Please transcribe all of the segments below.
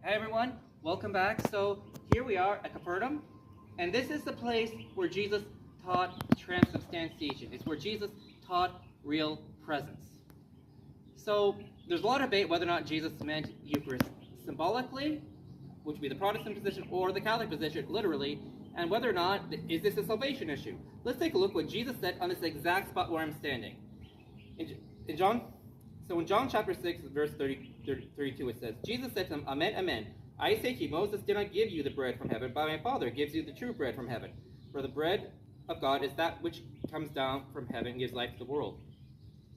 Hey everyone, welcome back. So here we are at Capernaum, and this is the place where Jesus taught transubstantiation. It's where Jesus taught real presence. So there's a lot of debate whether or not Jesus meant Eucharist symbolically, which would be the Protestant position, or the Catholic position, literally, and whether or not is this a salvation issue. Let's take a look what Jesus said on this exact spot where I'm standing. In John So in John chapter 6, verse 32, it says, Jesus said to them, Amen, amen. I say to you, Moses did not give you the bread from heaven, but my Father gives you the true bread from heaven. For the bread of God is that which comes down from heaven and gives life to the world.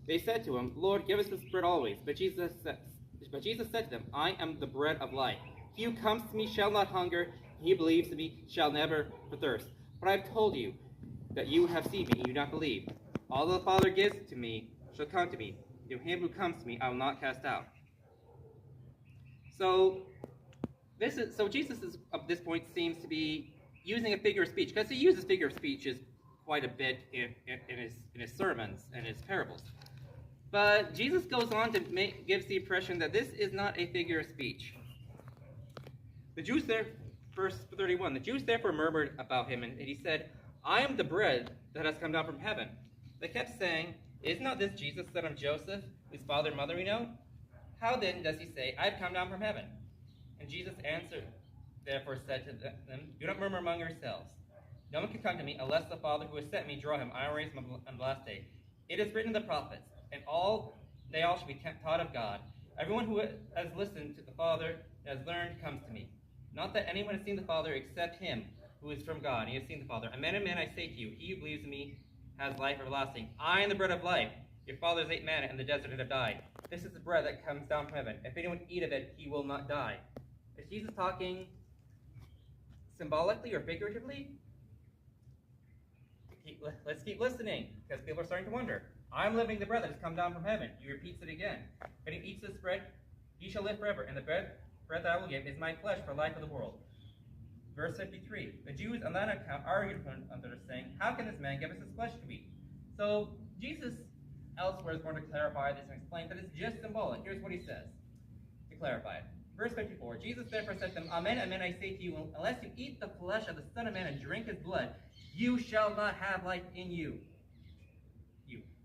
They said to him, Lord, give us this bread always. But Jesus said to them, I am the bread of life. He who comes to me shall not hunger, and he who believes in me shall never thirst. But I have told you that you have seen me, and you do not believe. All the Father gives to me shall come to me. To him who comes to me, I will not cast out. So Jesus is, at this point seems to be using a figure of speech, because he uses figure of speeches quite a bit in his sermons and his parables. But Jesus goes on to gives the impression that this is not a figure of speech. The Jews there, verse 31, the Jews therefore murmured about him, and he said, I am the bread that has come down from heaven. They kept saying, is not this Jesus, son of Joseph, whose father and mother we know? How then does he say, I have come down from heaven? And Jesus answered, therefore said to them, do not murmur among yourselves. No one can come to me unless the Father who has sent me draw him. I will raise him on the last day. It is written in the prophets, and they all should be taught of God. Everyone who has listened to the Father and has learned comes to me. Not that anyone has seen the Father except him who is from God. He has seen the Father. Amen, amen, I say to you, he who believes in me has life everlasting. I am the bread of life. Your fathers ate manna in the desert and have died. This is the bread that comes down from heaven. If anyone eat of it, he will not die. Is Jesus talking symbolically or figuratively? Let's keep listening, because people are starting to wonder. I'm living the bread that has come down from heaven. He repeats it again. If anyone eats this bread, he shall live forever. And the bread that I will give is my flesh for life of the world. Verse 53, the Jews on that account argued with one another, saying, how can this man give us his flesh to eat? So Jesus elsewhere is going to clarify this and explain that it's just symbolic. Here's what he says to clarify it. Verse 54, Jesus therefore said to them, Amen, amen, I say to you, unless you eat the flesh of the Son of Man and drink his blood, you shall not have life in you.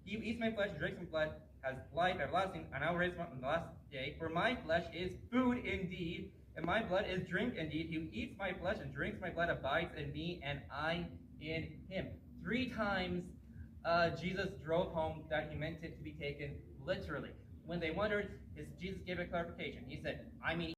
He who eats my flesh and drinks my blood has life everlasting, and I will raise him up on the last day. For my flesh is food indeed, and my blood is drink indeed. He who eats my flesh and drinks my blood abides in me, and I in him. 3 times Jesus drove home that he meant it to be taken literally. When they wondered, Jesus gave a clarification. He said, I mean